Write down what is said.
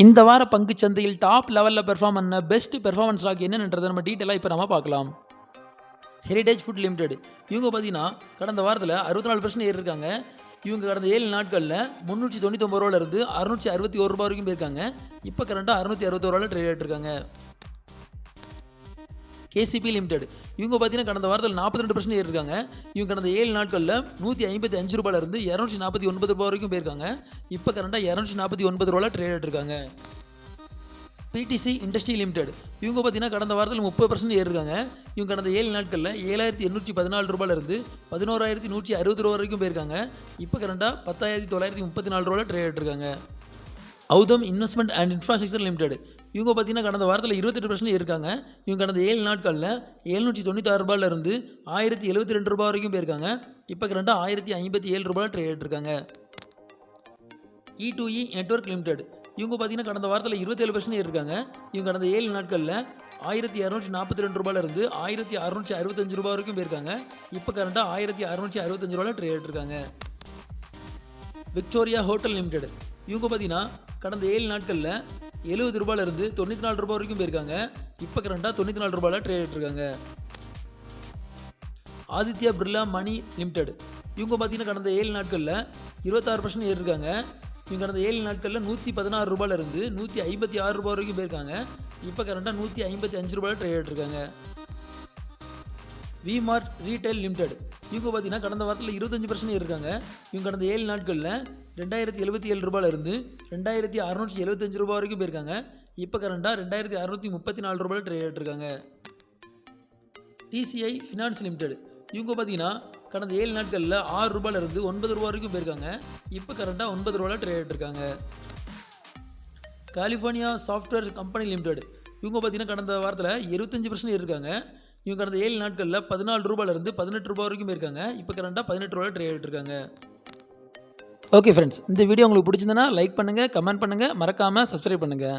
இந்த வார பங்குச் சந்தையில் டாப் லெவலில் பெர்ஃபார்ம் பண்ண பெஸ்ட் பெர்ஃபார்மன்ஸ் ஸ்டாக் என்னன்றதை நம்ம டீட்டெயிலாக இப்போ நம்ம பார்க்கலாம். ஹெரிடேஜ் ஃபுட் லிமிடெட் இவங்க பார்த்தீங்கன்னா கடந்த வாரத்தில் 64% ஏறிருக்காங்க. இவங்க கடந்த 7 நாட்களில் 399 ரூபாயிலிருந்து 661 ரூபா வரைக்கும் போயிருக்காங்க. இப்போ கரண்டாக 661 ரூபாயில் ட்ரேட் ஆகிட்டு இருக்காங்க. கேசிபி லிமிடெட் இவங்க பார்த்தீங்கன்னா கடந்த வாரத்தில் 42% ஏறிருக்காங்க. இவங்க கடந்த 7 நாட்களில் 155 ரூபாயிலிருந்து 249 ரூபா வரைக்கும் போயிருக்காங்க. இப்போ கரண்டாக 249 ரூபாயில் ட்ரேட் ஆகிட்டு இருக்காங்க. பிடிசி இண்டஸ்ட்ரி லிமிடெட் இவங்க பார்த்தீங்கன்னா கடந்த வாரத்தில் 30% ஏறிருக்காங்க. இவங்க கடந்த 7 நாட்களில் 7814 ரூபாயிலிருந்து 11160 ரூபா வரைக்கும் போயிருக்காங்க. இப்போ கரண்டாக 10934 ரூபாயில் ட்ரேட் ஆகிட்டு இருக்காங்க. அவுதம் இன்வெஸ்ட்மெண்ட் அண்ட் இன்ஃப்ராஸ்ட்ரக்சர் லிமிடெட் இவங்க பார்த்தீங்கன்னா கடந்த வாரத்தில் 28% இருக்காங்க. இவங்க கடந்த 7 நாட்களில் 796 ரூபாயிலிருந்து 1072 ரூபா வரைக்கும் போயிருக்காங்க. இப்போ கரண்டாக 1057 ரூபாயில் ட்ரேட் ஆகிட்டு இருக்காங்க. E2E நெட்வொர்க் லிமிடெட் இவங்க பார்த்தீங்கன்னா கடந்த வாரத்தில் 27% இருக்காங்க. இவங்க கடந்த 7 நாட்களில் 1242 ரூபாயிலிருந்து 1665 ரூபா வரைக்கும் போயிருக்காங்க. இப்போ கரண்டாக 1665 ரூபாயில் ட்ரேட் ஆகிட்டு இருக்காங்க. விக்டோரியா ஹோட்டல் லிமிடெட் இவங்க பார்த்தீங்கன்னா கடந்த 7 நாட்களில் 70 ரூபாயிலிருந்து 94 ரூபா வரைக்கும் போயிருக்காங்க. இப்போ கரண்டாக 94 ரூபாயில் ட்ரேட் ஆகிட்டு இருக்காங்க. ஆதித்யா பிர்லா மணி லிமிடெட் இவங்க பார்த்தீங்கன்னா கடந்த 7 நாட்களில் 26% ஏறிருக்காங்க. இவங்க கடந்த 7 நாட்களில் 116 ரூபாயிலிருந்து 156 ரூபா வரைக்கும் போயிருக்காங்க. இப்போ கரண்டாக 155 ரூபாயில் ட்ரேட் ஆகிட்டு இருக்காங்க. விமார்ட் ரீட்டைல் லிமிடெட் இவங்க பார்த்தீங்கன்னா கடந்த வாரத்தில் 25% ஏறிருக்காங்க. இவங்க கடந்த 7 நாட்களில் 2077 ரூபாயிலிருந்து 2675 ரூபா வரைக்கும் போயிருக்காங்க. இப்போ கரண்டாக 2634 ரூபாயில் ட்ரேட் ஆகிட்டு இருக்காங்க. டிசிஐ ஃபினான்ஸ் லிமிடெட் இவங்க பார்த்தீங்கன்னா கடந்த 7 நாட்களில் 6 ரூபாயிலிருந்து 9 ரூபா வரைக்கும் போயிருக்காங்க. இப்போ கரண்டாக 9 ரூபாயில் ட்ரேட் ஆகிட்டு இருக்காங்க. கலிஃபோர்னியா சாஃப்ட்வேர் கம்பெனி லிமிடெட் இவங்க பார்த்தீங்கன்னா கடந்த வாரத்தில் 25% ஏறிருக்காங்க. இவங்க கடந்த 7 நாட்களில் 14 ரூபாயிலிருந்து 18 ரூபா வரைக்கும் போயிருக்காங்க. இப்போ கரண்டாக 18 ரூபாயில் ட்ரேட் ஆகிட்டு இருக்காங்க. ஓகே ஃப்ரெண்ட்ஸ், இந்த வீடியோ உங்களுக்கு பிடிச்சிருந்தனா லைக் பண்ணுங்கள், கமெண்ட் பண்ணுங்கள், மறக்காமல் சப்ஸ்கிரைப் பண்ணுங்கள்.